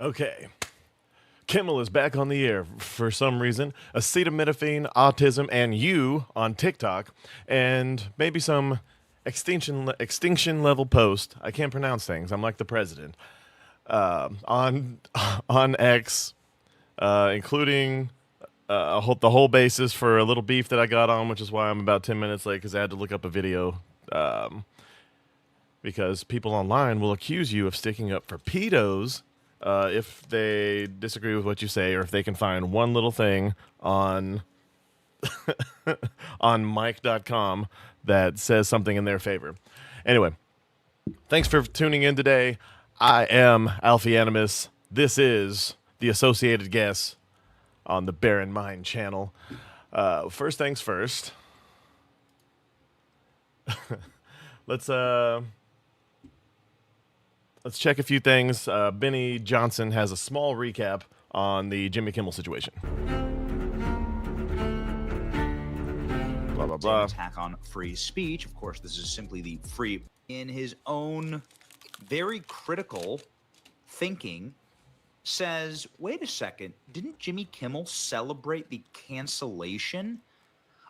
Okay. Kimmel is back on the air for some reason. Acetaminophen, autism, and you on TikTok, and maybe some extinction level post. I can't pronounce things. I'm like the president. On on X, including the whole basis for a little beef that I got on, which is why I'm about 10 minutes late because I had to look up a video. Because people online will accuse you of sticking up for pedos if they disagree with what you say, or if they can find one little thing on on Mike.com that says something in their favor. Anyway, thanks for tuning in today. I am Alfie Animus. This is the Associated Guess on the Bear in Mind channel. First things first. Let's check a few things. Benny Johnson has a small recap on the Jimmy Kimmel situation. Blah, blah, blah. Attack on free speech. Of course, this is simply the free. In his own very critical thinking, says, wait a second, didn't Jimmy Kimmel celebrate the cancellation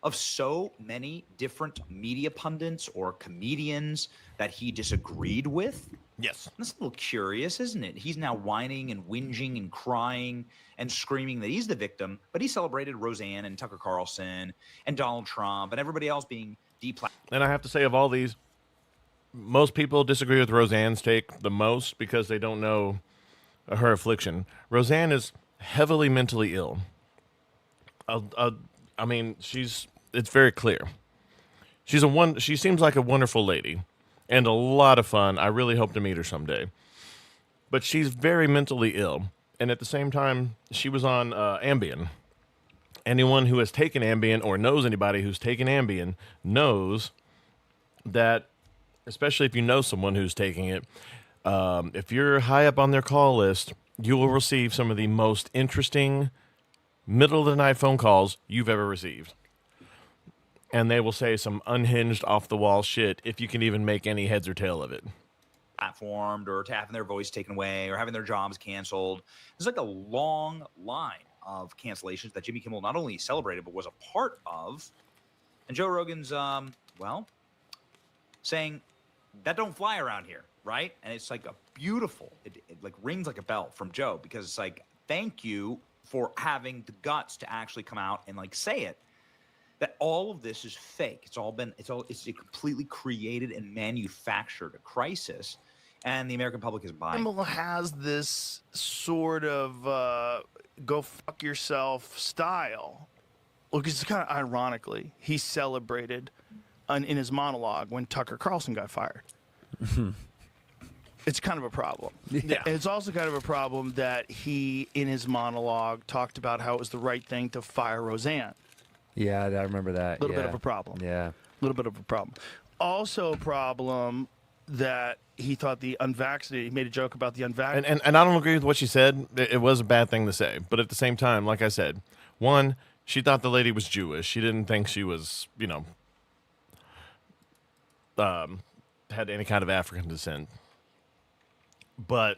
of so many different media pundits or comedians that he disagreed with? Yes. That's a little curious, isn't it? He's now whining and whinging and crying and screaming that he's the victim, but he celebrated Roseanne and Tucker Carlson and Donald Trump and everybody else being deplatformed. And I have to say, of all these, most people disagree with Roseanne's take the most because they don't know her affliction. Roseanne is heavily mentally ill. I mean, it's very clear. She seems like a wonderful lady and a lot of fun. I really hope to meet her someday. But she's very mentally ill. And at the same time, she was on Ambien. Anyone who has taken Ambien or knows anybody who's taken Ambien knows that, especially if you know someone who's taking it, if you're high up on their call list, you will receive some of the most interesting middle-of-the-night phone calls you've ever received. And they will say some unhinged, off-the-wall shit if you can even make any heads or tail of it. Platformed or to having their voice taken away or having their jobs canceled. There's like a long line of cancellations that Jimmy Kimmel not only celebrated but was a part of. And Joe Rogan's, saying that don't fly around here, right? And it's like a beautiful, it like rings like a bell from Joe because it's like, thank you for having the guts to actually come out and like say it. That all of this is fake. It's a completely created and manufactured crisis, and the American public is buying. Kimmel has this sort of go fuck yourself style. Look, it's kind of ironically, he celebrated in his monologue when Tucker Carlson got fired. It's kind of a problem. Yeah. And it's also kind of a problem that he, in his monologue, talked about how it was the right thing to fire Roseanne. Yeah, I remember that. A little bit of a problem. Yeah. A little bit of a problem. Also a problem that he thought the unvaccinated, he made a joke about the unvaccinated. And I don't agree with what she said. It was a bad thing to say. But at the same time, like I said, one, she thought the lady was Jewish. She didn't think she was, had any kind of African descent. But,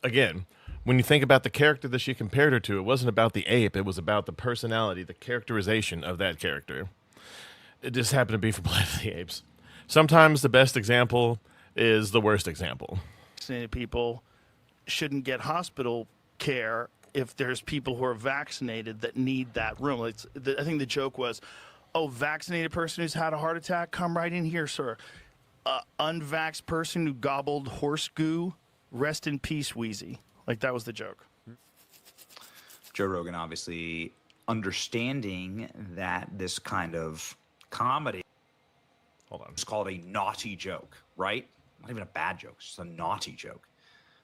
again, when you think about the character that she compared her to, it wasn't about the ape. It was about the personality, the characterization of that character. It just happened to be from Planet of the Apes. Sometimes the best example is the worst example. Vaccinated people shouldn't get hospital care if there's people who are vaccinated that need that room. I think the joke was, oh, vaccinated person who's had a heart attack, come right in here, sir. Unvaxxed person who gobbled horse goo, rest in peace, Wheezy. Like, that was the joke. Joe Rogan obviously understanding that this kind of comedy is called a naughty joke, right? Not even a bad joke, it's just a naughty joke.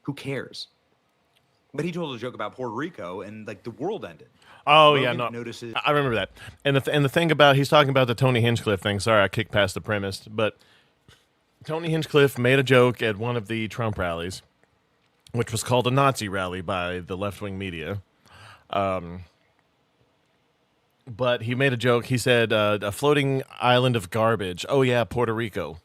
Who cares? But he told a joke about Puerto Rico and like the world ended. Oh, Rogan yeah, no. notices. I remember that. And the thing about, he's talking about the Tony Hinchcliffe thing. Sorry, I kicked past the premise. But Tony Hinchcliffe made a joke at one of the Trump rallies, which was called a Nazi rally by the left-wing media. But he made a joke. He said, a floating island of garbage. Oh, yeah, Puerto Rico.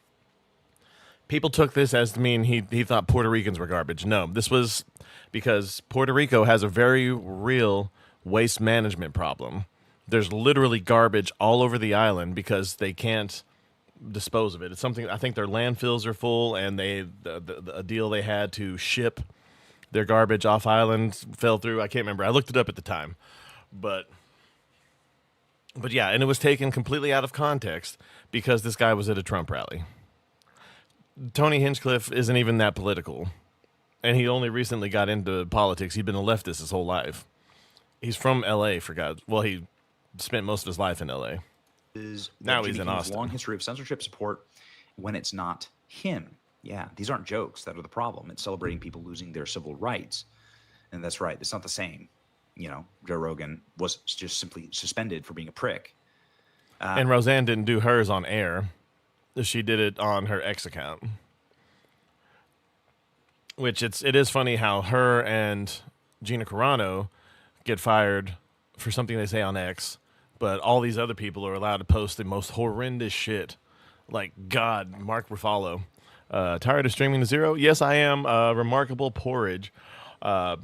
People took this as to mean he thought Puerto Ricans were garbage. No, this was because Puerto Rico has a very real waste management problem. There's literally garbage all over the island because they can't dispose of it. It's something, I think their landfills are full, and a deal they had to ship their garbage off island fell through. I can't remember. I looked it up at the time, but yeah, and it was taken completely out of context because this guy was at a Trump rally. Tony Hinchcliffe isn't even that political, and he only recently got into politics. He'd been a leftist his whole life. He's from L.A. He spent most of his life in L.A. Now he's in Austin. Long history of censorship support when it's not him. Yeah, these aren't jokes that are the problem. It's celebrating people losing their civil rights, and that's right. It's not the same. You know, Joe Rogan was just simply suspended for being a prick. And Roseanne didn't do hers on air. She did it on her X account. Which it is funny how her and Gina Carano get fired for something they say on X, but all these other people are allowed to post the most horrendous shit. Like, God, Mark Ruffalo. Tired of streaming to zero? Yes, I am. Remarkable porridge. I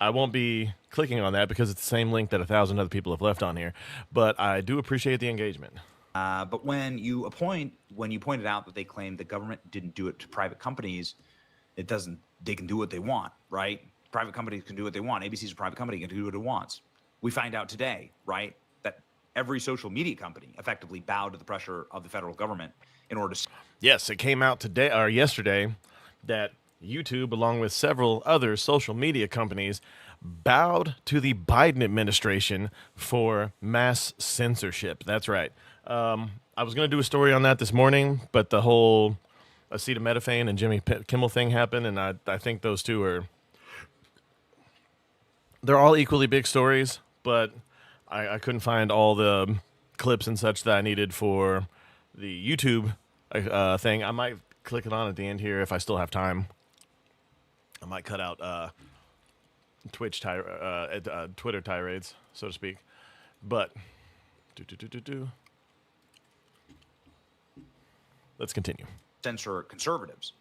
won't be clicking on that because it's the same link that 1,000 other people have left on here, but I do appreciate the engagement. But when you pointed out that they claimed the government didn't do it to private companies, they can do what they want, right? Private companies can do what they want. ABC's a private company, can do what it wants. We find out today, right, that every social media company effectively bowed to the pressure of the federal government in order to... Yes, it came out today or yesterday that YouTube, along with several other social media companies, bowed to the Biden administration for mass censorship. That's right. I was going to do a story on that this morning, but the whole acetaminophen and Jimmy Kimmel thing happened, and I think those two they're all equally big stories, but I couldn't find all the clips and such that I needed for the YouTube thing. I might click it on at the end here if I still have time. I might cut out Twitter tirades, so to speak. But let's continue. Censor conservatives.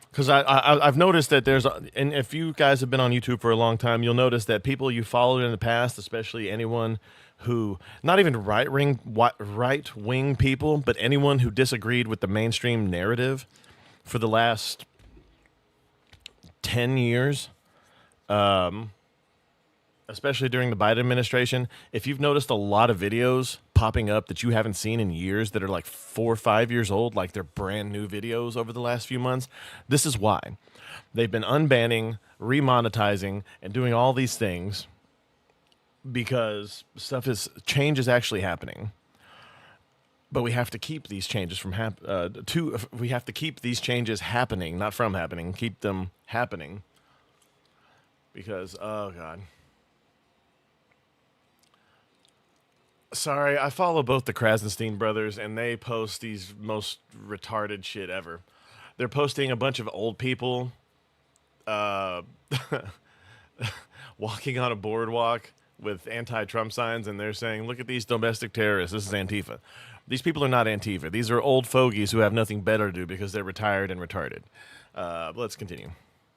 Because I've noticed that and if you guys have been on YouTube for a long time, you'll notice that people you followed in the past, especially anyone who, not even right-wing people, but anyone who disagreed with the mainstream narrative for the last 10 years, especially during the Biden administration, if you've noticed a lot of videos popping up that you haven't seen in years that are like 4 or 5 years old, like they're brand new videos over the last few months, this is why. They've been unbanning, remonetizing, and doing all these things because change is actually happening. But we have to keep these changes we have to keep these changes happening, not from happening, keep them happening. Because, oh God. Sorry, I follow both the Krasenstein brothers, and they post these most retarded shit ever. They're posting a bunch of old people walking on a boardwalk with anti-Trump signs, and they're saying, look at these domestic terrorists. This is Antifa. These people are not Antifa. These are old fogies who have nothing better to do because they're retired and retarded. Let's continue.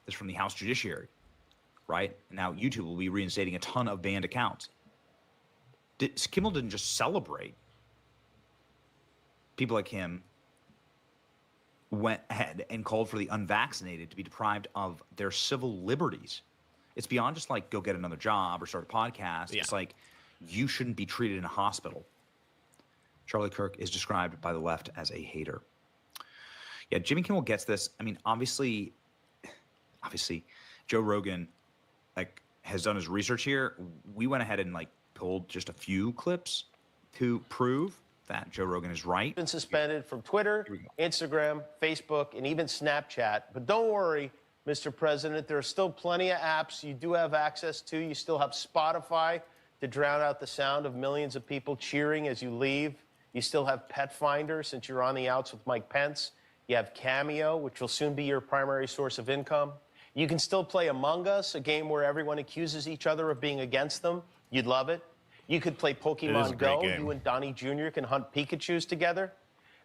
This is from the House Judiciary, right? Now, YouTube will be reinstating a ton of banned accounts. Kimmel didn't just celebrate. People like him went ahead and called for the unvaccinated to be deprived of their civil liberties. It's beyond just like go get another job or start a podcast. Yeah. It's like you shouldn't be treated in a hospital. Charlie Kirk is described by the left as a hater. Yeah, Jimmy Kimmel gets this. I mean, obviously, Joe Rogan has done his research here. We went ahead and pulled just a few clips to prove that Joe Rogan is right. Been suspended from Twitter, Instagram, Facebook, and even Snapchat. But don't worry, Mr. President, there are still plenty of apps you do have access to. You still have Spotify to drown out the sound of millions of people cheering as you leave. You still have Pet Finder since you're on the outs with Mike Pence. You have Cameo, which will soon be your primary source of income. You can still play Among Us, a game where everyone accuses each other of being against them. You'd love it. You could play Pokemon Go. You and Donnie Jr. can hunt Pikachus together.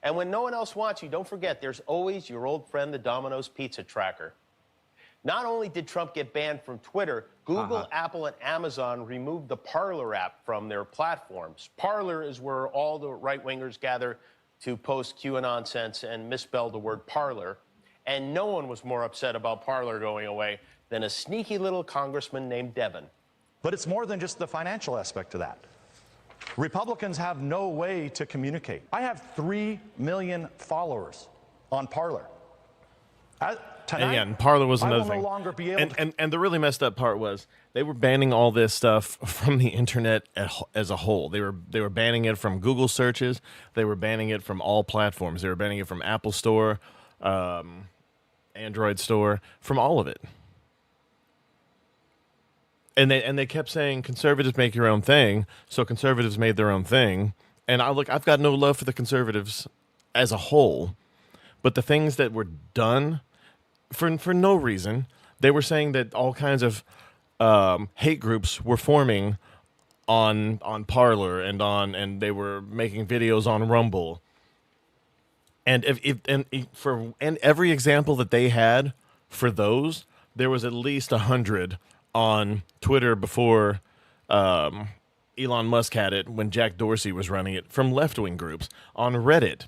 And when no one else wants you, don't forget, there's always your old friend, the Domino's Pizza Tracker. Not only did Trump get banned from Twitter, Google, Apple, and Amazon removed the Parler app from their platforms. Parler is where all the right-wingers gather to post QAnon nonsense and misspell the word parlor. And no one was more upset about Parler going away than a sneaky little congressman named Devin. But it's more than just the financial aspect of that. Republicans have no way to communicate. I have 3 million followers on Parler. Tonight, Again, Parler was another I will thing. no longer be able to... And the really messed up part was they were banning all this stuff from the internet as a whole. They were banning it from Google searches. They were banning it from all platforms. They were banning it from Apple Store, Android Store, from all of it. And they kept saying conservatives make your own thing, so conservatives made their own thing. And I've got no love for the conservatives as a whole, but the things that were done for no reason, they were saying that all kinds of hate groups were forming on Parler and they were making videos on Rumble. And and every example that they had for those, there was at least 100 on Twitter before Elon Musk had it, when Jack Dorsey was running it, from left-wing groups, on Reddit,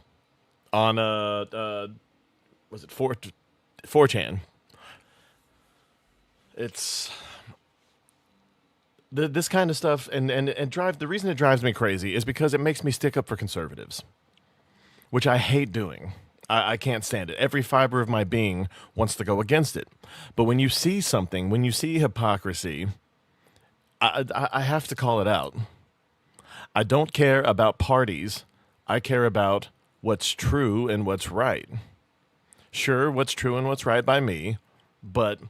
on was it 4chan. It's this kind of stuff, and the reason it drives me crazy is because it makes me stick up for conservatives, which I hate doing. I can't stand it. Every fiber of my being wants to go against it. But when you see something, when you see hypocrisy, I have to call it out. I don't care about parties. I care about what's true and what's right. Sure, what's true and what's right by me, but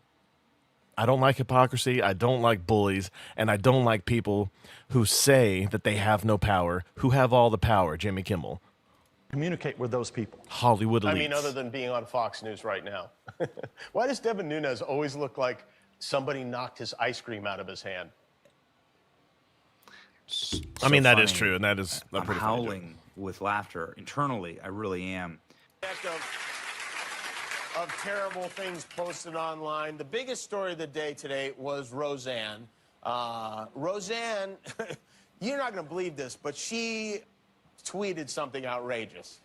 I don't like hypocrisy, I don't like bullies, and I don't like people who say that they have no power, who have all the power. Jimmy Kimmel. Communicate with those people. Hollywood elites. I mean, other than being on Fox News right now. Why does Devin Nunes always look like somebody knocked his ice cream out of his hand? I mean, that is funny. true, and that is a I'm pretty funny joke. howling with laughter internally. I really am. Of terrible things posted online. The biggest story of the day today was Roseanne. Roseanne, you're not going to believe this, but she tweeted something outrageous.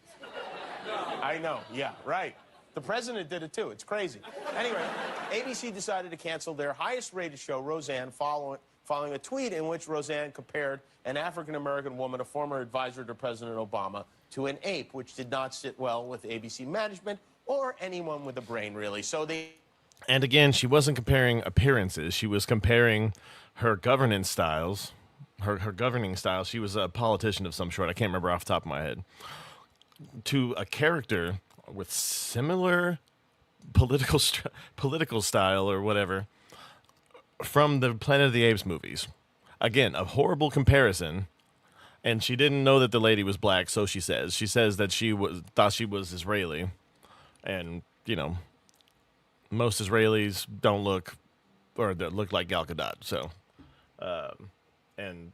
I know, yeah, right. The president did it too. It's crazy. Anyway, ABC decided to cancel their highest-rated show, Roseanne, following a tweet in which Roseanne compared an African-American woman, a former advisor to President Obama, to an ape, which did not sit well with ABC management or anyone with a brain, really. So they... And again, she wasn't comparing appearances. She was comparing her governance styles, her governing style. She was a politician of some sort. I can't remember off the top of my head. To a character with similar political style or whatever from the Planet of the Apes movies. Again, a horrible comparison. And she didn't know that the lady was black, so she says. She says that thought she was Israeli. And, you know, most Israelis don't look, or they look like Gal Gadot. So, and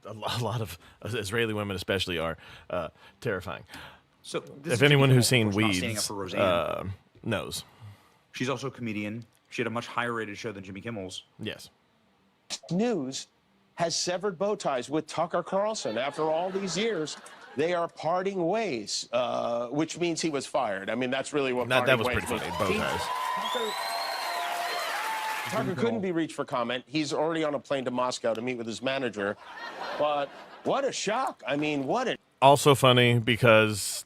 a lot of Israeli women especially are terrifying. So this If is anyone Jimmy who's Kimmel, seen of course, not standing up Weeds for Roseanne. knows. She's also a comedian. She had a much higher rated show than Jimmy Kimmel's. Yes. News has severed bow ties with Tucker Carlson. After all these years, they are parting ways, which means he was fired. I mean, that's really what That was parting pretty ways funny. Bow ties. Tucker couldn't be reached for comment. He's already on a plane to Moscow to meet with his manager. But what a shock. I mean, what a... Also funny because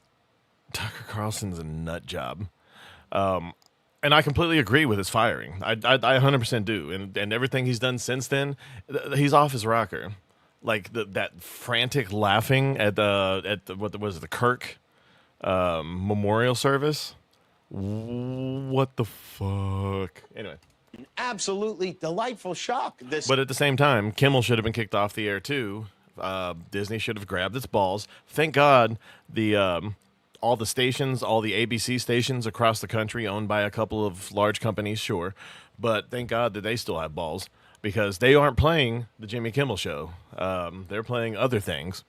Tucker Carlson's a nut job. And I completely agree with his firing. I 100% do. And everything he's done since then, he's off his rocker. Like that frantic laughing at what was it, the Kirk memorial service. What the fuck? Anyway. Absolutely delightful shock. But at the same time, Kimmel should have been kicked off the air too. Disney should have grabbed its balls. Thank God all the stations, all the ABC stations across the country owned by a couple of large companies, sure. But thank God that they still have balls because they aren't playing the Jimmy Kimmel show. They're playing other things.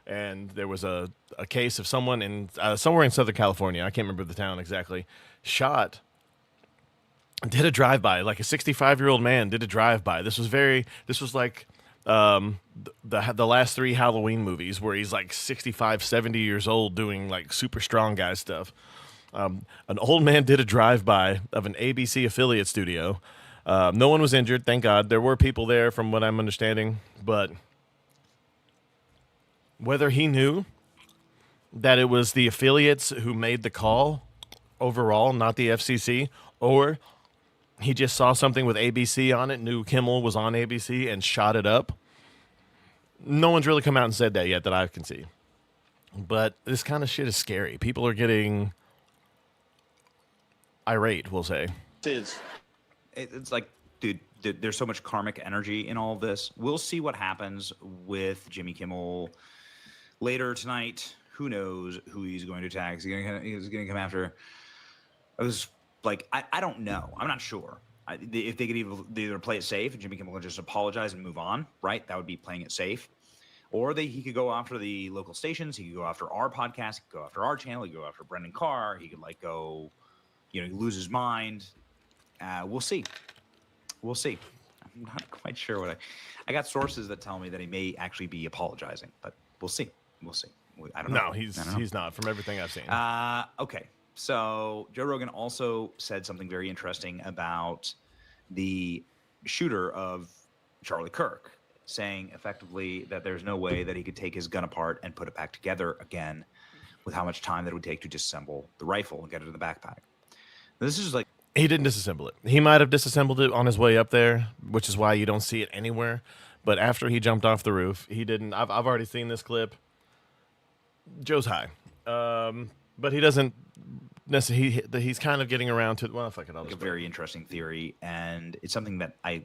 and there was a case of someone in somewhere in Southern California, I can't remember the town exactly, did a drive-by, like a 65-year-old man did a drive-by. This was like the last 3 Halloween movies where he's like 65, 70 years old doing like super strong guy stuff. An old man did a drive-by of an ABC affiliate studio. No one was injured, thank God. There were people there from what I'm understanding, but whether he knew that it was the affiliates who made the call overall, not the FCC, or he just saw something with ABC on it, knew Kimmel was on ABC, and shot it up. No one's really come out and said that yet that I can see. But this kind of shit is scary. People are getting irate, we'll say. It's like, dude, there's so much karmic energy in all of this. We'll see what happens with Jimmy Kimmel later tonight. Who knows who he's going to attack? He's going to come after. I was like, I don't know. I'm not sure. If they could either play it safe and Jimmy Kimmel could just apologize and move on, right? That would be playing it safe. Or he could go after the local stations. He could go after our podcast. He could go after our channel. He could go after Brendan Carr. He could go, lose his mind. We'll see. We'll see. I'm not quite sure what I got sources that tell me that he may actually be apologizing, but we'll see. We'll see. I don't know. No, he's not, from everything I've seen. Okay. So Joe Rogan also said something very interesting about the shooter of Charlie Kirk, saying effectively that there's no way that he could take his gun apart and put it back together again with how much time that it would take to disassemble the rifle and get it in the backpack. This is like... He didn't disassemble it. He might have disassembled it on his way up there, which is why you don't see it anywhere. But after he jumped off the roof, he didn't. I've already seen this clip. Joe's high. But he doesn't necessarily. He's kind of getting around to. Well, fuck it. I'll just a very interesting theory, and it's something that I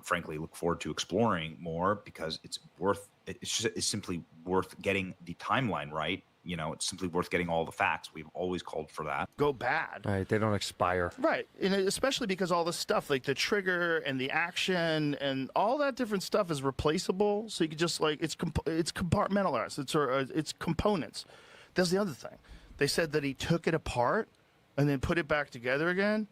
frankly look forward to exploring more because it's simply worth getting the timeline right. It's simply worth getting all the facts. We've always called for that. Go bad. Right, they don't expire. Right, and especially because all the stuff like the trigger and the action and all that different stuff is replaceable. So you could just it's compartmentalized. It's components. That's the other thing. They said that he took it apart and then put it back together again.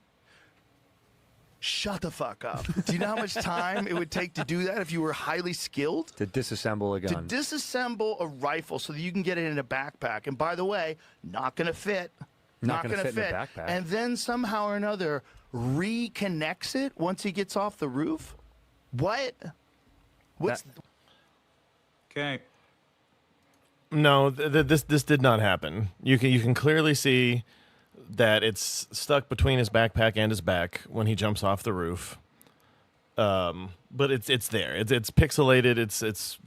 Shut the fuck up. Do you know how much time it would take to do that if you were highly skilled? To disassemble a gun. To disassemble a rifle so that you can get it in a backpack. And by the way, not going to fit. Not going to fit in a backpack. And then somehow or another reconnects it once he gets off the roof? What? Okay. No, this did not happen. You can clearly see that it's stuck between his backpack and his back when he jumps off the roof. But it's there. It's pixelated. It's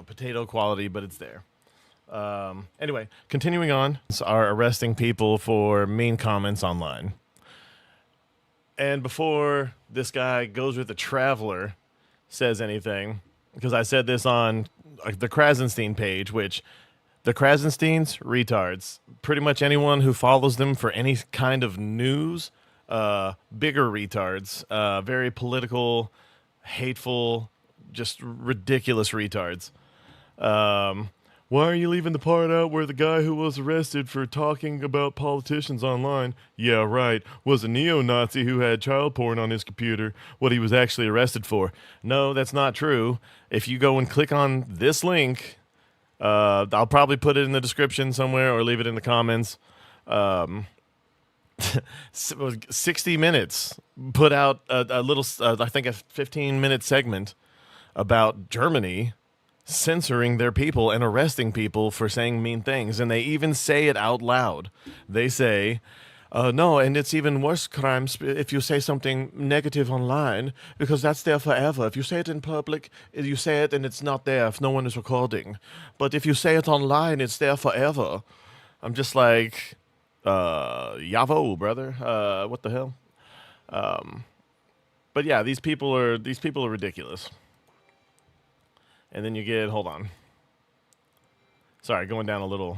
potato quality, but it's there. Anyway, continuing on, are arresting people for mean comments online. And before this guy goes with the Traveler says anything, because I said this on the Krasenstein page, which the Krasensteins, retards. Pretty much anyone who follows them for any kind of news, bigger retards. Very political, hateful, just ridiculous retards. Why are you leaving the part out where the guy who was arrested for talking about politicians online, yeah, right, was a neo-Nazi who had child porn on his computer, what he was actually arrested for? No, that's not true. If you go and click on this link, I'll probably put it in the description somewhere or leave it in the comments. 60 Minutes put out a little, I think a 15-minute segment about Germany censoring their people and arresting people for saying mean things. And they even say it out loud. They say, no, and it's even worse crimes if you say something negative online, because that's there forever. If you say it in public, you say it and it's not there if no one is recording. But if you say it online, it's there forever. I'm just like, Yavo, brother. What the hell? But yeah, these people are ridiculous. And then you get, hold on. Sorry, going down a little.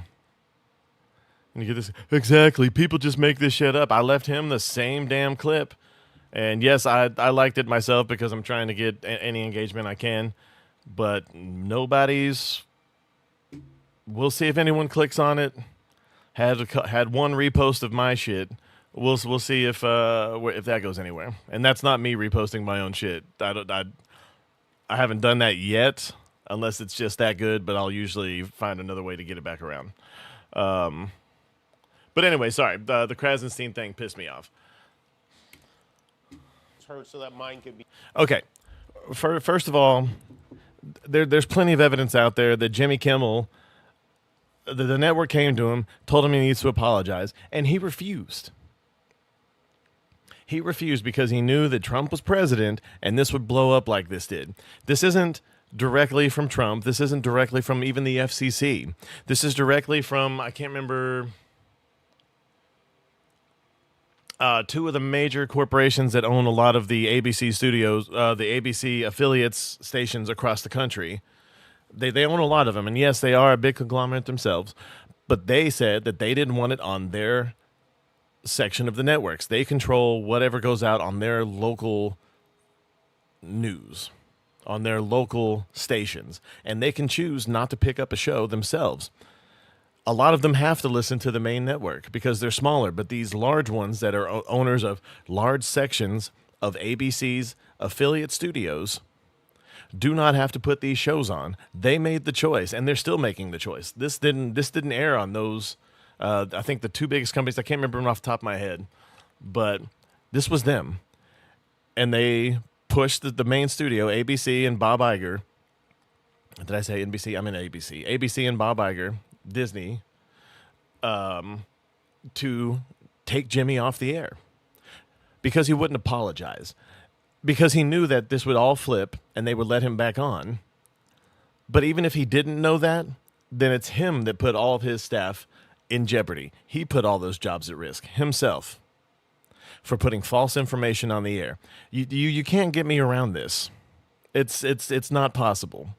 And you get this, exactly, people just make this shit up. I left him the same damn clip. And yes, I liked it myself because I'm trying to get any engagement I can. But nobody's We'll see if anyone clicks on it. Had one repost of my shit. We'll see if that goes anywhere. And that's not me reposting my own shit. I haven't done that yet, unless it's just that good. But I'll usually find another way to get it back around. But anyway, sorry. The Krasenstein thing pissed me off. It's heard so that mine could be. Okay. First of all, there's plenty of evidence out there that Jimmy Kimmel, the network came to him, told him he needs to apologize, and he refused. He refused because he knew that Trump was president and this would blow up like this did. This isn't directly from Trump. This isn't directly from even the FCC. This is directly from, I can't remember, two of the major corporations that own a lot of the ABC studios, the ABC affiliates stations across the country. They own a lot of them, and yes, they are a big conglomerate themselves, but they said that they didn't want it on their section of the networks. They control whatever goes out on their local news, on their local stations, and they can choose not to pick up a show themselves. A lot of them have to listen to the main network because they're smaller, but these large ones that are owners of large sections of ABC's affiliate studios do not have to put these shows on. They made the choice, and they're still making the choice. This didn't air on those. I think the two biggest companies, I can't remember them off the top of my head, but this was them. And they pushed the main studio, ABC and Bob Iger. Did I say NBC? I mean ABC. ABC and Bob Iger, Disney, to take Jimmy off the air because he wouldn't apologize. Because he knew that this would all flip and they would let him back on. But even if he didn't know that, then it's him that put all of his staff in jeopardy. He put all those jobs at risk himself for putting false information on the air. You can't get me around this. It's not possible.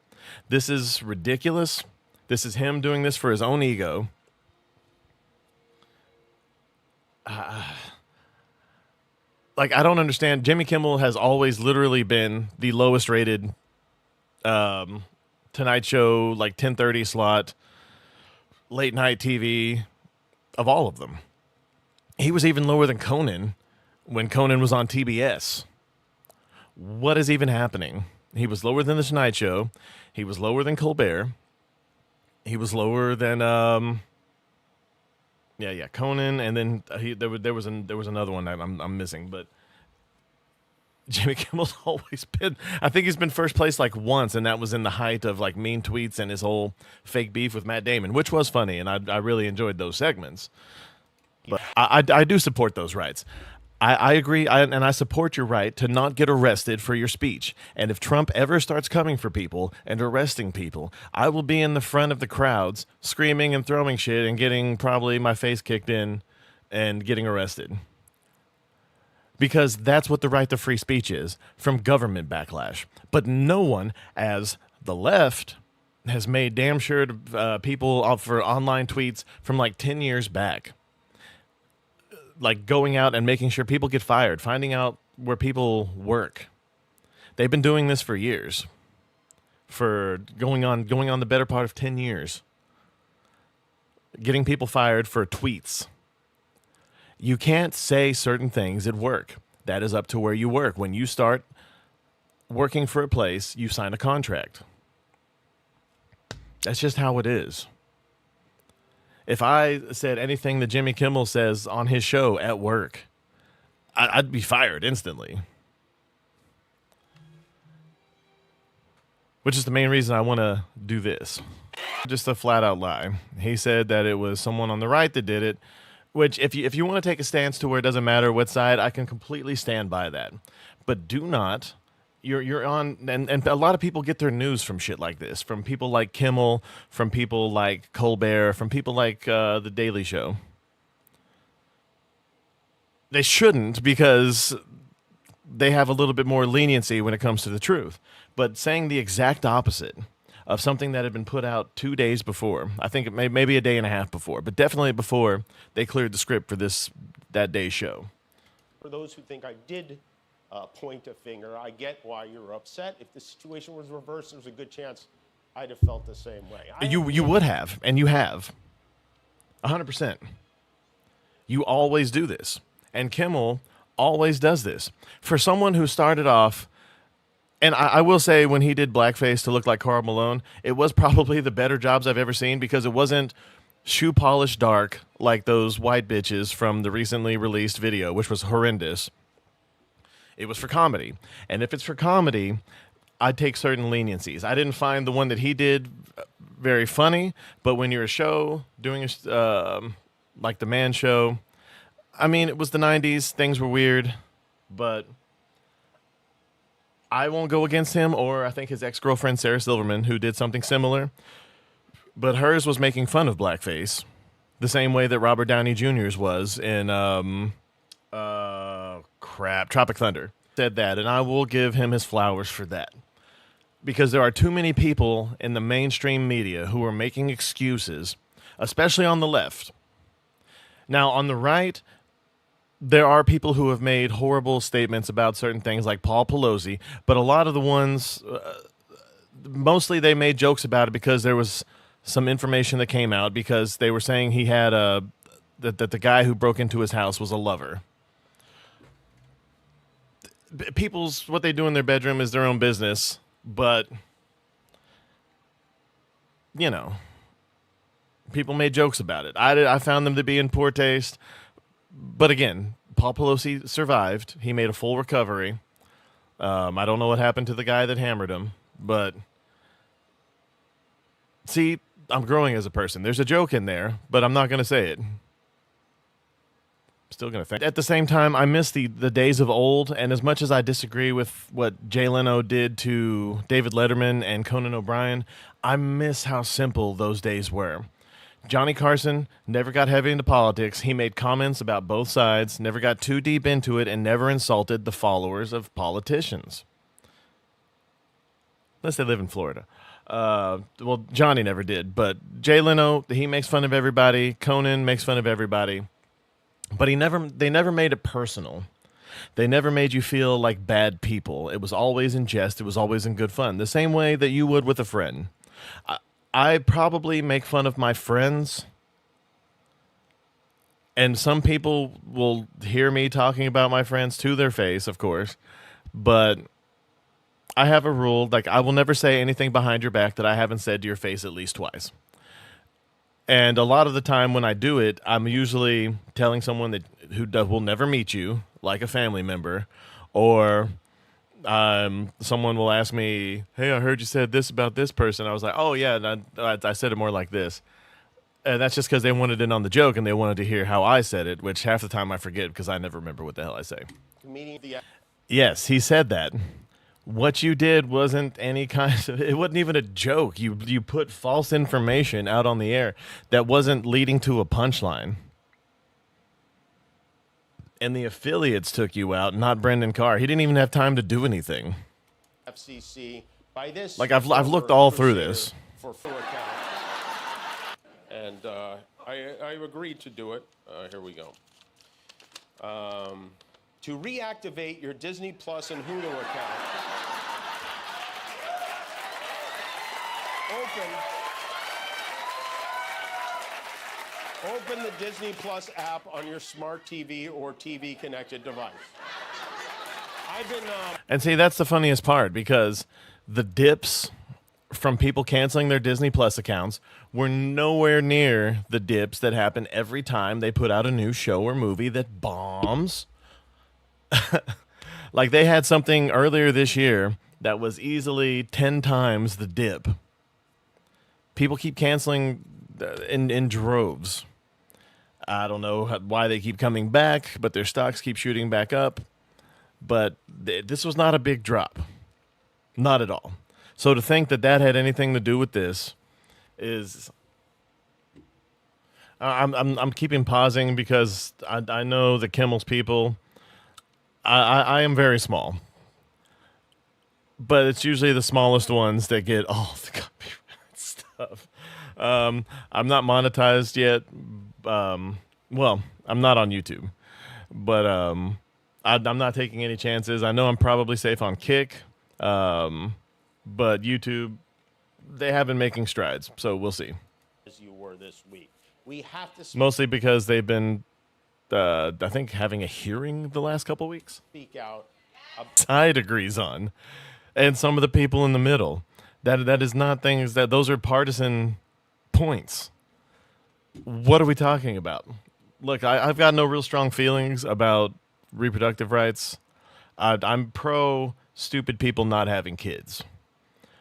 This is ridiculous. This is him doing this for his own ego. Like, I don't understand. Jimmy Kimmel has always literally been the lowest rated Tonight Show, like 10:30 slot, late night TV of all of them. He was even lower than Conan when Conan was on TBS. What is even happening? He was lower than the Tonight Show. He was lower than Colbert. He was lower than Conan, and then there was another one that I'm missing, but Jimmy Kimmel's always been. I think he's been first place like once, and that was in the height of like mean tweets and his whole fake beef with Matt Damon, which was funny, and I really enjoyed those segments. But I do support those rights. I agree, and I support your right to not get arrested for your speech. And if Trump ever starts coming for people and arresting people, I will be in the front of the crowds screaming and throwing shit and getting probably my face kicked in and getting arrested. Because that's what the right to free speech is, from government backlash. But no one, as the left, has made damn sure to people for online tweets from like 10 years back. Like going out and making sure people get fired, finding out where people work. They've been doing this for years, for going on the better part of 10 years. Getting people fired for tweets. You can't say certain things at work. That is up to where you work. When you start working for a place, you sign a contract. That's just how it is. If I said anything that Jimmy Kimmel says on his show at work, I'd be fired instantly. Which is the main reason I want to do this. Just a flat out lie. He said that it was someone on the right that did it, which if you want to take a stance to where it doesn't matter what side, I can completely stand by that. But do not. You're on, and a lot of people get their news from shit like this, from people like Kimmel, from people like Colbert, from people like The Daily Show. They shouldn't, because they have a little bit more leniency when it comes to the truth. But saying the exact opposite of something that had been put out 2 days before, I think it maybe a day and a half before, but definitely before they cleared the script for that day's show. For those who think I did point a finger, I get why you're upset. If the situation was reversed, there's a good chance I'd have felt the same way. You would have, and you have. 100%. You always do this. And Kimmel always does this. For someone who started off, and I will say when he did blackface to look like Karl Malone, it was probably the better jobs I've ever seen because it wasn't shoe polish dark like those white bitches from the recently released video, which was horrendous. It was for comedy. And if it's for comedy, I'd take certain leniencies. I didn't find the one that he did very funny, but when you're a show, doing like the Man Show, I mean, it was the 90s, things were weird, but I won't go against him, or I think his ex-girlfriend, Sarah Silverman, who did something similar, but hers was making fun of blackface, the same way that Robert Downey Jr.'s was in, Tropic Thunder. Said that, and I will give him his flowers for that. Because there are too many people in the mainstream media who are making excuses, especially on the left. Now, on the right, there are people who have made horrible statements about certain things, like Paul Pelosi, but a lot of the ones, mostly they made jokes about it because there was some information that came out because they were saying he had that the guy who broke into his house was a lover. People's, what they do in their bedroom is their own business, but, you know, people made jokes about it. I found them to be in poor taste. But again, Paul Pelosi survived. He made a full recovery. I don't know what happened to the guy that hammered him, but see, I'm growing as a person. There's a joke in there, but I'm not going to say it. Still going to think. At the same time, I miss the days of old, and as much as I disagree with what Jay Leno did to David Letterman and Conan O'Brien, I miss how simple those days were. Johnny Carson never got heavy into politics. He made comments about both sides, never got too deep into it, and never insulted the followers of politicians. Unless they live in Florida. Well, Johnny never did, but Jay Leno, he makes fun of everybody. Conan makes fun of everybody. But they never made it personal. They never made you feel like bad people. It was always in jest. It was always in good fun. The same way that you would with a friend. I probably make fun of my friends. And some people will hear me talking about my friends to their face, of course. But I have a rule. Like, I will never say anything behind your back that I haven't said to your face at least twice. And a lot of the time when I do it, I'm usually telling someone who will never meet you, like a family member, or someone will ask me, hey, I heard you said this about this person. I was like, oh, yeah, I said it more like this. And that's just because they wanted in on the joke and they wanted to hear how I said it, which half the time I forget because I never remember what the hell I say. Yes, he said that. What you did wasn't any kind of, it wasn't even a joke. You put false information out on the air that wasn't leading to a punchline. And the affiliates took you out, not Brendan Carr. He didn't even have time to do anything. FCC by this. Like, I've looked all through this. For full account. And I agreed to do it. Here we go. To reactivate your Disney Plus and Hulu account. Open the Disney Plus app on your smart TV or TV connected device. And see, that's the funniest part, because the dips from people canceling their Disney Plus accounts were nowhere near the dips that happen every time they put out a new show or movie that bombs. Like, they had something earlier this year that was easily 10 times the dip. People keep canceling in droves. I don't know why they keep coming back, but their stocks keep shooting back up. But this was not a big drop. Not at all. So to think that had anything to do with this is... I'm keeping pausing because I know the Kimmel's people... I am very small, but it's usually the smallest ones that get all the copyright stuff. I'm not monetized yet. Well, I'm not on YouTube, but I'm not taking any chances. I know I'm probably safe on Kick, but YouTube, they have been making strides, so we'll see. As you were this week. We have to Mostly because they've been, I think, having a hearing the last couple weeks. speak out. Side agrees on, and some of the people in the middle. That is not things that those are partisan points. What are we talking about? Look, I've got no real strong feelings about reproductive rights. I'm pro stupid people not having kids,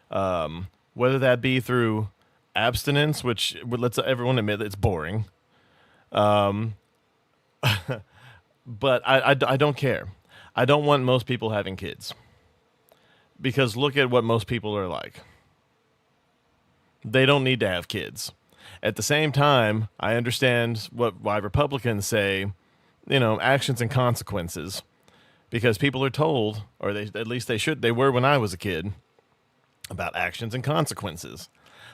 whether that be through abstinence, which let's everyone admit that it's boring. But I don't care. I don't want most people having kids, because look at what most people are like. They don't need to have kids. At the same time, I understand why Republicans say, actions and consequences, because people are told, or at least they were when I was a kid, about actions and consequences,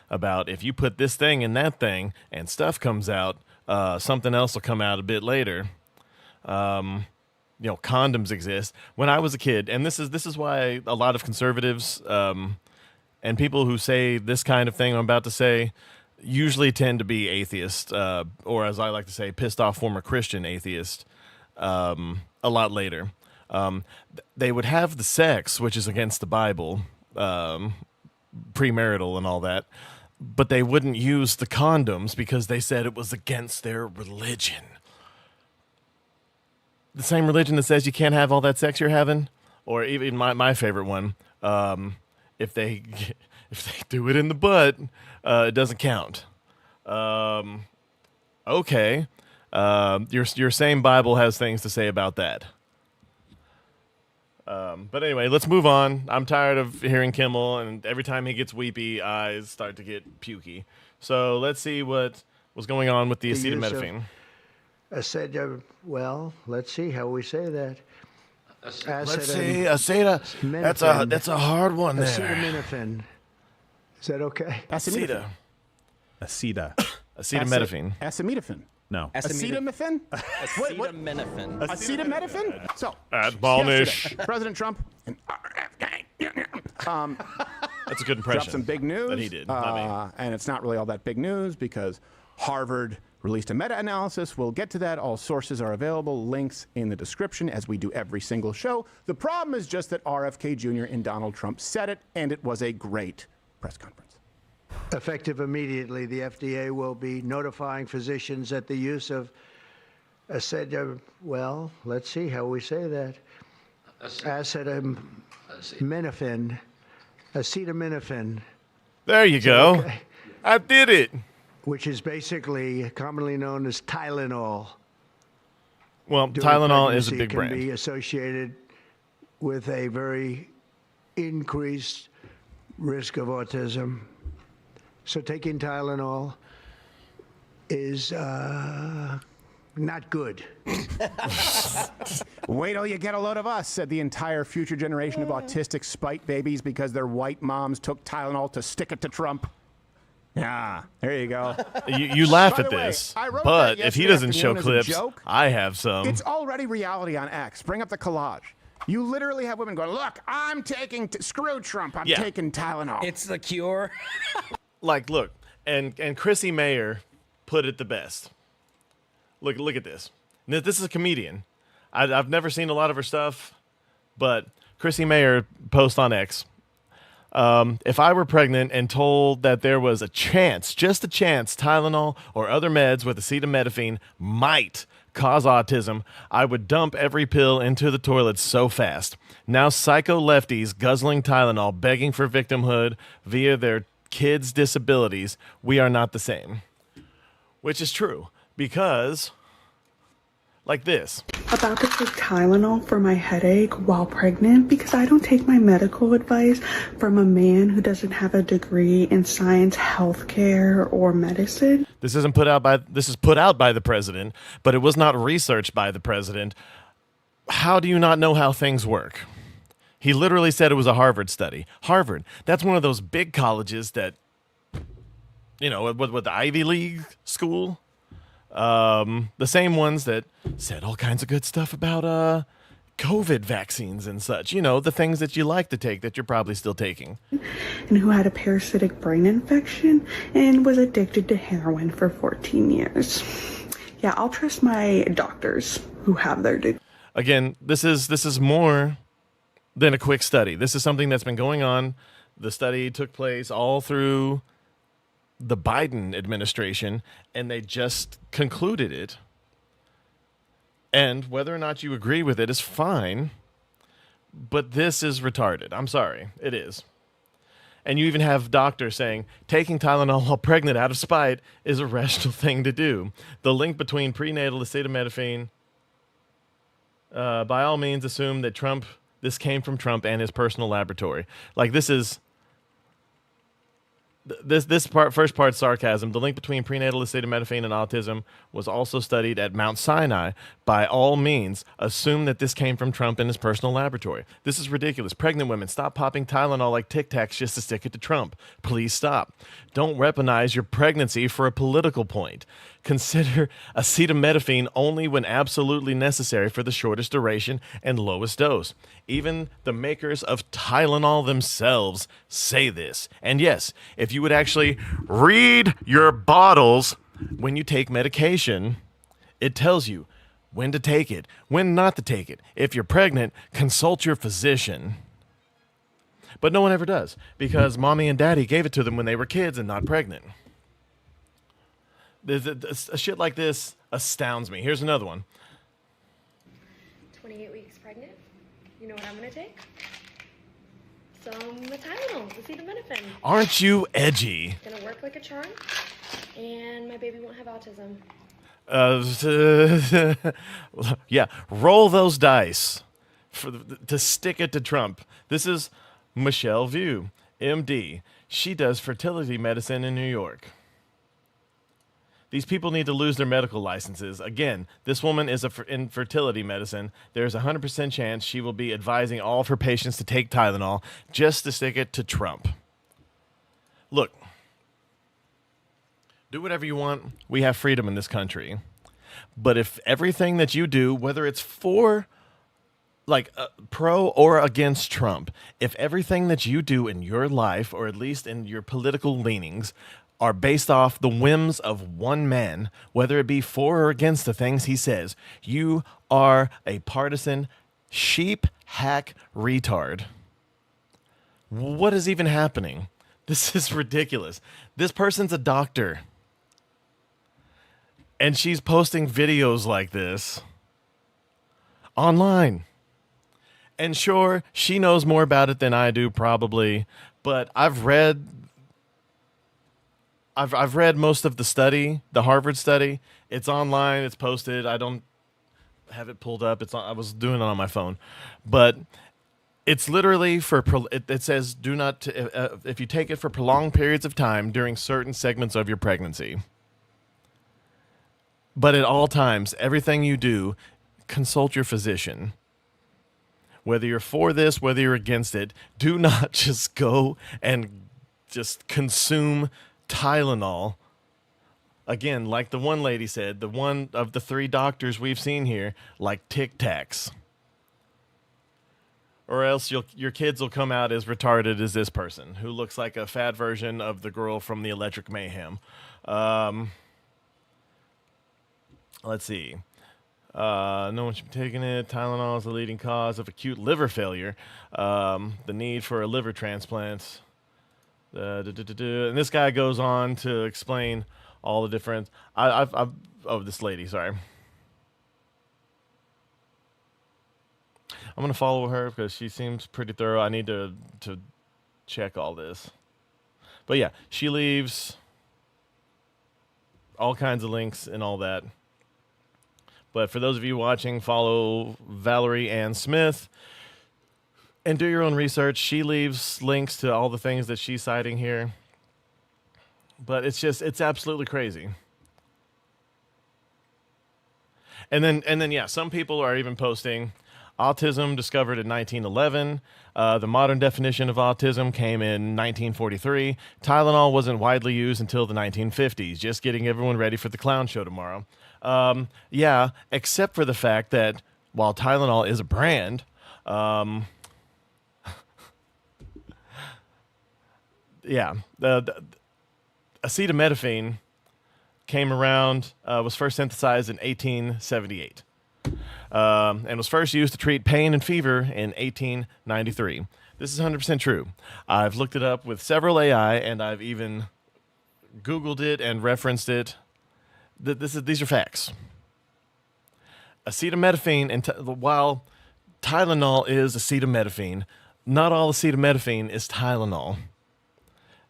about if you put this thing in that thing and stuff comes out, something else will come out a bit later. Condoms exist. When I was a kid, and this is why a lot of conservatives and people who say this kind of thing I'm about to say usually tend to be atheist, or as I like to say, pissed off former Christian atheist, a lot later. They would have the sex, which is against the Bible, premarital and all that, but they wouldn't use the condoms because they said it was against their religion. The same religion that says you can't have all that sex you're having, or even my favorite one, if they do it in the butt, it doesn't count. Okay, your same Bible has things to say about that. But anyway, let's move on. I'm tired of hearing Kimmel, and every time he gets weepy, eyes start to get pukey. So let's see what was going on with the acetaminophen. Well, let's see how we say that. Let's see, aceta. That's a hard one there. Acetaminophen. Is that okay? Acetaminophen. Acetaminophen. No. Acetaminophen? Acetaminophen. Acetaminophen? So, Admonish. President Trump. That's a good impression. Dropped some big news. That he did. Not me. And it's not really all that big news because Harvard released a meta-analysis. We'll get to that. All sources are available. Links in the description, as we do every single show. The problem is just that RFK Jr. and Donald Trump said it, and it was a great press conference. Effective immediately, the FDA will be notifying physicians that the use of well, let's see how we say that. Acetaminophen. There you go. Okay. I did it. Which is basically commonly known as Tylenol. Well, During Tylenol is a pregnancy big can brand. be associated with a very increased risk of autism. So taking Tylenol is not good. Wait till you get a load of us, said the entire future generation of autistic spite babies because their white moms took Tylenol to stick it to Trump. Yeah, there you go. You laugh By at the way, this, I wrote but that if he yesterday doesn't show afternoon as a clips, joke. I have some. It's already reality on X. Bring up the collage. You literally have women going, look, I'm taking, screw Trump, I'm taking Tylenol. It's the cure. Look, and Chrissy Mayer put it the best. Look at this. This is a comedian. I've never seen a lot of her stuff, but Chrissy Mayer posts on X. If I were pregnant and told that there was a chance, just a chance, Tylenol or other meds with acetaminophen might cause autism, I would dump every pill into the toilet so fast. Now psycho lefties guzzling Tylenol, begging for victimhood via their kids' disabilities. We are not the same. Which is true, because like this. About to take Tylenol for my headache while pregnant because I don't take my medical advice from a man who doesn't have a degree in science, healthcare, or medicine. This is put out by the president, but it was not researched by the president. How do you not know how things work? He literally said it was a Harvard study. Harvard, that's one of those big colleges that, with the Ivy League school. The same ones that said all kinds of good stuff about COVID vaccines and such, you know, the things that you like to take that you're probably still taking. And who had a parasitic brain infection and was addicted to heroin for 14 years. Yeah, I'll trust my doctors who have their degree. Again, this is more than a quick study. This is something that's been going on. The study took place all through the Biden administration, and they just concluded it. And whether or not you agree with it is fine, but this is retarded. I'm sorry, it is. And you even have doctors saying taking Tylenol while pregnant out of spite is a rational thing to do. The link between prenatal acetaminophen, by all means, assume that this came from Trump and his personal laboratory. Like, this is... First part sarcasm. The link between prenatal acetaminophen and autism was also studied at Mount Sinai. By all means, assume that this came from Trump in his personal laboratory. This is ridiculous. Pregnant women, stop popping Tylenol like Tic Tacs just to stick it to Trump. Please stop. Don't weaponize your pregnancy for a political point. Consider acetaminophen only when absolutely necessary for the shortest duration and lowest dose. Even the makers of Tylenol themselves say this. And yes, if you would actually read your bottles when you take medication, it tells you when to take it, when not to take it. If you're pregnant, consult your physician. But no one ever does, because mommy and daddy gave it to them when they were kids and not pregnant. A shit like this astounds me. Here's another one. 28 weeks pregnant. You know what I'm going to take? Some Tylenol, acetaminophen. Aren't you edgy? It's going to work like a charm, and my baby won't have autism. Yeah, roll those dice to stick it to Trump. This is Michelle View, MD. She does fertility medicine in New York. These people need to lose their medical licenses. Again, this woman is in fertility medicine. There's a 100% chance she will be advising all of her patients to take Tylenol just to stick it to Trump. Look, do whatever you want. We have freedom in this country. But if everything that you do, whether it's for, pro or against Trump, if everything that you do in your life, or at least in your political leanings, are based off the whims of one man, whether it be for or against the things he says, you are a partisan sheep hack retard. What is even happening? This is ridiculous. This person's a doctor, and she's posting videos like this online. And sure, she knows more about it than I do, probably, but I've read most of the study, the Harvard study. It's online. It's posted. I don't have it pulled up. I was doing it on my phone, but it's literally it says do not if you take it for prolonged periods of time during certain segments of your pregnancy. But at all times, everything you do, consult your physician. Whether you're for this, whether you're against it, do not just go and just consume Tylenol. Again, like the one lady said, the one of the three doctors we've seen here, like Tic Tacs. Or else your kids will come out as retarded as this person, who looks like a fat version of the girl from the Electric Mayhem. Let's see. No one should be taking it. Tylenol is the leading cause of acute liver failure. The need for a liver transplant. And this guy goes on to explain all the different. This lady. Sorry. I'm gonna follow her because she seems pretty thorough. I need to check all this. But yeah, she leaves all kinds of links and all that. But for those of you watching, follow Valerie Ann Smith and do your own research. She leaves links to all the things that she's citing here. But it's absolutely crazy. And then yeah, some people are even posting autism discovered in 1911. The modern definition of autism came in 1943. Tylenol wasn't widely used until the 1950s. Just getting everyone ready for the clown show tomorrow. Yeah, except for the fact that while Tylenol is a brand, yeah, the acetaminophen came around, was first synthesized in 1878, and was first used to treat pain and fever in 1893. This is 100% true. I've looked it up with several AI, and I've even Googled it and referenced it. These are facts. Acetaminophen, and while Tylenol is acetaminophen, not all acetaminophen is Tylenol.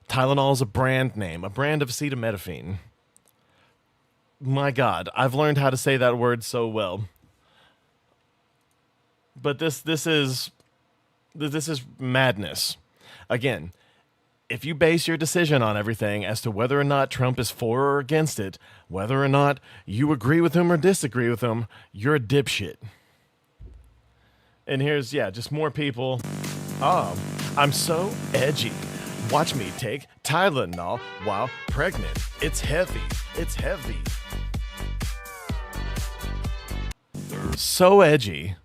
Tylenol is a brand name, a brand of acetaminophen. My God, I've learned how to say that word so well. But this is madness. Again, if you base your decision on everything as to whether or not Trump is for or against it, whether or not you agree with him or disagree with him, you're a dipshit. And here's, just more people. Oh, I'm so edgy. Watch me take Tylenol while pregnant. It's heavy. It's heavy. So edgy.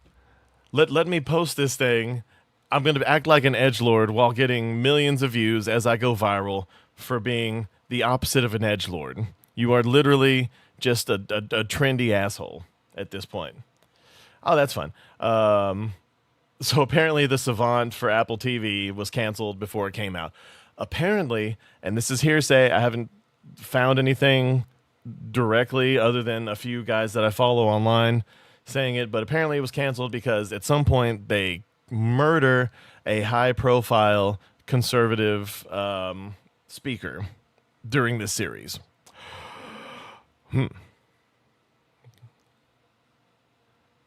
Let me post this thing. I'm going to act like an edgelord while getting millions of views as I go viral for being the opposite of an edgelord. You are literally just a trendy asshole at this point. Oh, that's fun. So apparently the Savant for Apple TV was canceled before it came out. Apparently, and this is hearsay, I haven't found anything directly other than a few guys that I follow online saying it, but apparently it was canceled because at some point they murder a high-profile conservative speaker during this series. And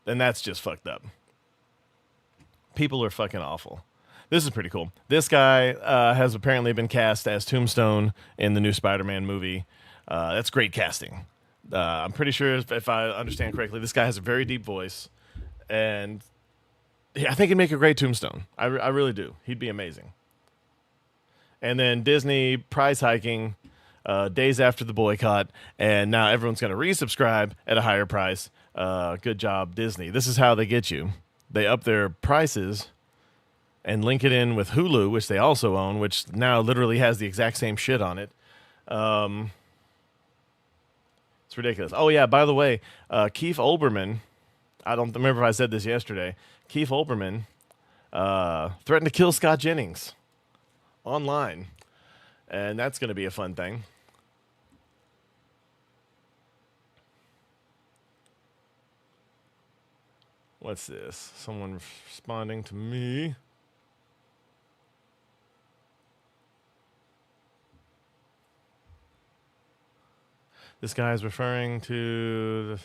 that's just fucked up. People are fucking awful. This is pretty cool. This guy has apparently been cast as Tombstone in the new Spider-Man movie. That's great casting. I'm pretty sure, if I understand correctly, this guy has a very deep voice, and I think he'd make a great Tombstone. I really do. He'd be amazing. And then Disney price hiking days after the boycott, and now everyone's going to resubscribe at a higher price. Good job, Disney. This is how they get you. They up their prices and link it in with Hulu, which they also own, which now literally has the exact same shit on it. It's ridiculous. Oh, yeah, by the way, Keith Olbermann, I don't remember if I said this yesterday, Keith Olbermann threatened to kill Scott Jennings online, and that's going to be a fun thing. What's this? Someone responding to me. This guy is referring to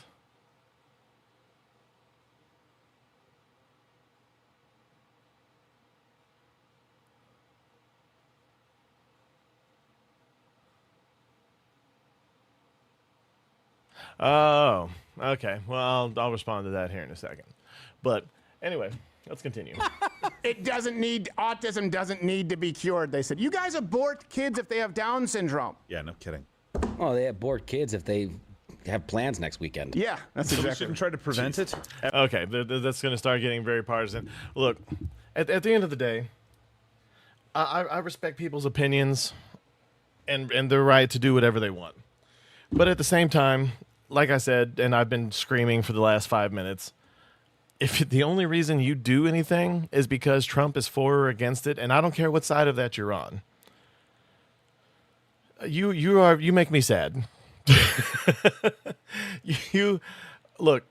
Oh, okay. Well, I'll respond to that here in a second. But anyway, let's continue. Autism doesn't need to be cured. They said, you guys abort kids if they have Down syndrome. Yeah, no kidding. Well, they abort kids if they have plans next weekend. Yeah, that's exactly. We shouldn't try to prevent it. Okay, that's going to start getting very partisan. Look, at the end of the day, I respect people's opinions and their right to do whatever they want. But at the same time, like I said, and I've been screaming for the last 5 minutes, if the only reason you do anything is because Trump is for or against it, and I don't care what side of that you're on, you make me sad. You look,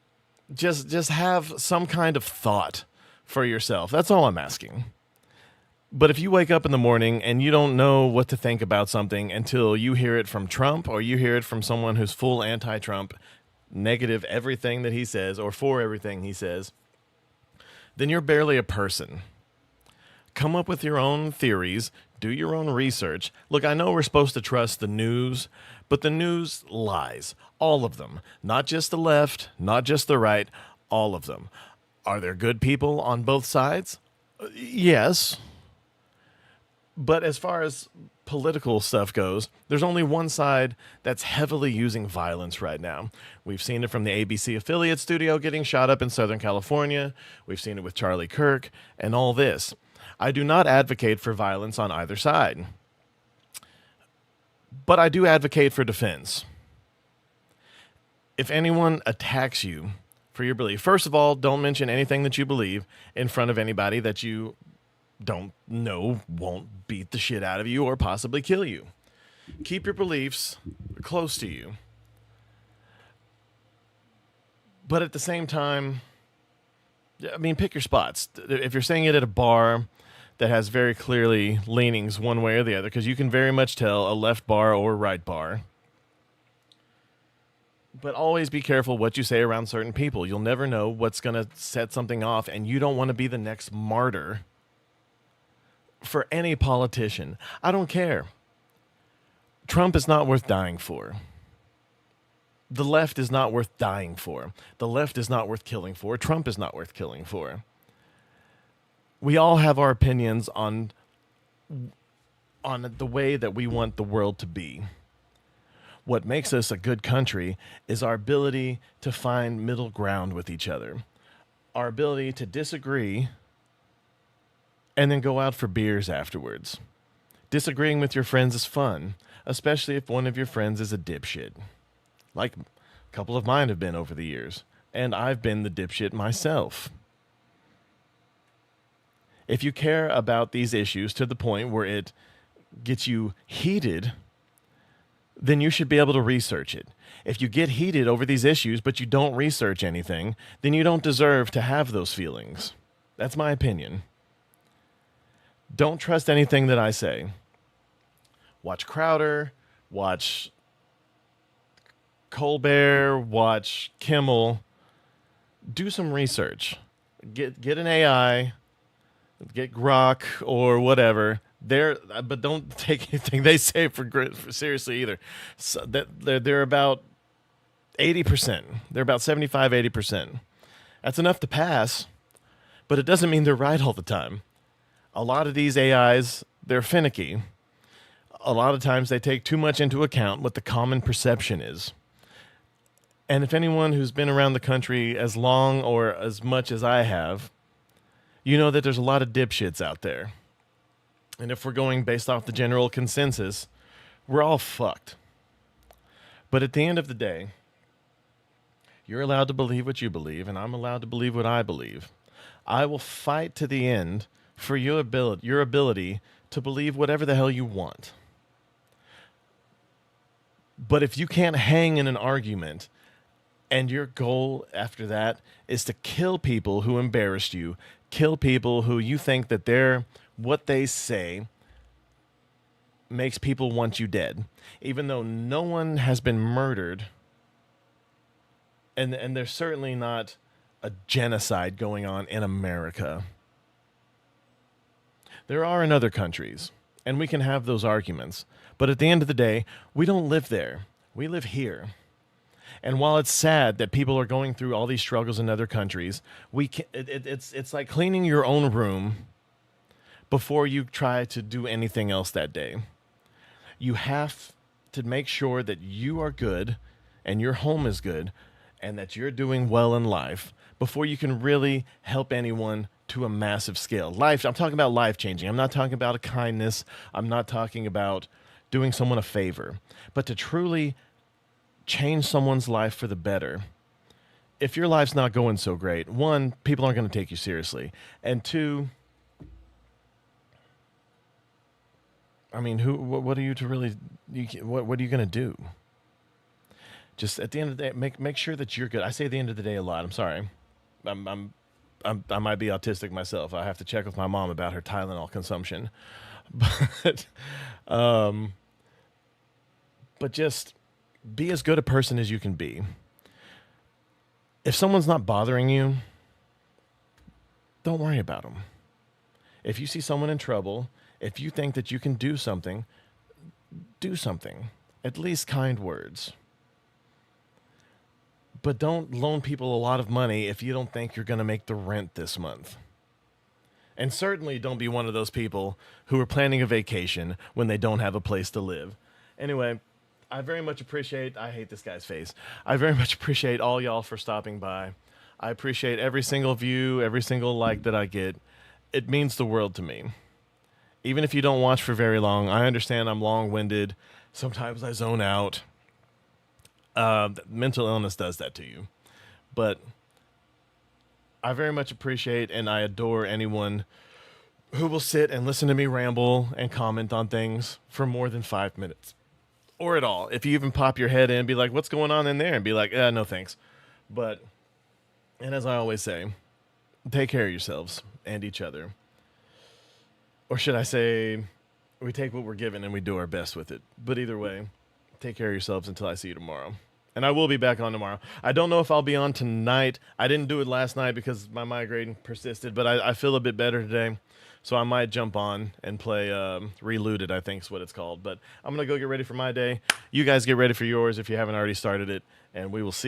just have some kind of thought for yourself. That's all I'm asking. But if you wake up in the morning and you don't know what to think about something until you hear it from Trump or you hear it from someone who's full anti-Trump, negative everything that he says or for everything he says, then you're barely a person. Come up with your own theories, do your own research. Look, I know we're supposed to trust the news, but the news lies. All of them. Not just the left, not just the right, all of them. Are there good people on both sides? Yes. But as far as political stuff goes, there's only one side that's heavily using violence right now. We've seen it from the ABC affiliate studio getting shot up in Southern California. We've seen it with Charlie Kirk and all this. I do not advocate for violence on either side, but I do advocate for defense. If anyone attacks you for your belief, first of all, don't mention anything that you believe in front of anybody that you don't know won't beat the shit out of you or possibly kill you. Keep your beliefs close to you. But at the same time, I mean, pick your spots. If you're saying it at a bar that has very clearly leanings one way or the other, because you can very much tell a left bar or right bar. But always be careful what you say around certain people. You'll never know what's going to set something off, and you don't want to be the next martyr for any politician. I don't care. Trump is not worth dying for. The left is not worth dying for. The left is not worth killing for. Trump is not worth killing for. We all have our opinions on the way that we want the world to be. What makes us a good country is our ability to find middle ground with each other. Our ability to disagree and then go out for beers afterwards. Disagreeing with your friends is fun, especially if one of your friends is a dipshit. Like a couple of mine have been over the years, and I've been the dipshit myself. If you care about these issues to the point where it gets you heated, then you should be able to research it. If you get heated over these issues but you don't research anything, then you don't deserve to have those feelings. That's my opinion. Don't trust anything that I say. Watch Crowder, watch Colbert, watch Kimmel. Do some research. Get an AI, get Grok or whatever. But don't take anything they say for seriously either. So they're about 80%. They're about 75, 80%. That's enough to pass, but it doesn't mean they're right all the time. A lot of these AIs, they're finicky. A lot of times they take too much into account what the common perception is. And if anyone who's been around the country as long or as much as I have, you know that there's a lot of dipshits out there. And if we're going based off the general consensus, we're all fucked. But at the end of the day, you're allowed to believe what you believe, and I'm allowed to believe what I believe. I will fight to the end for your ability to believe whatever the hell you want. But if you can't hang in an argument, and your goal after that is to kill people who embarrassed you, kill people who you think that what they say makes people want you dead, even though no one has been murdered, and there's certainly not a genocide going on in America. There are in other countries, and we can have those arguments. But at the end of the day, we don't live there. We live here. And while it's sad that people are going through all these struggles in other countries, it's like cleaning your own room before you try to do anything else that day. You have to make sure that you are good and your home is good and that you're doing well in life before you can really help anyone to a massive scale. I'm talking about life-changing. I'm not talking about a kindness. I'm not talking about doing someone a favor. But to truly change someone's life for the better, if your life's not going so great, one, people aren't going to take you seriously. And two, I mean, what are you to really, what are you going to do? Just at the end of the day, make sure that you're good. I say at the end of the day a lot. I'm sorry. I might be autistic myself. I have to check with my mom about her Tylenol consumption. But just be as good a person as you can be. If someone's not bothering you, don't worry about them. If you see someone in trouble, if you think that you can do something, do something. At least kind words. But don't loan people a lot of money if you don't think you're going to make the rent this month. And certainly don't be one of those people who are planning a vacation when they don't have a place to live. Anyway, I very much appreciate, I hate this guy's face. I very much appreciate all y'all for stopping by. I appreciate every single view, every single like that I get. It means the world to me. Even if you don't watch for very long, I understand I'm long-winded. Sometimes I zone out. Mental illness does that to you. But I very much appreciate and I adore anyone who will sit and listen to me ramble and comment on things for more than 5 minutes. Or at all. If you even pop your head in and be like, what's going on in there? And be like, no thanks. But, and as I always say, take care of yourselves and each other. Or should I say, we take what we're given and we do our best with it. But either way, take care of yourselves until I see you tomorrow. And I will be back on tomorrow. I don't know if I'll be on tonight. I didn't do it last night because my migraine persisted, but I feel a bit better today. So I might jump on and play Reloaded, I think is what it's called. But I'm going to go get ready for my day. You guys get ready for yours if you haven't already started it. And we will see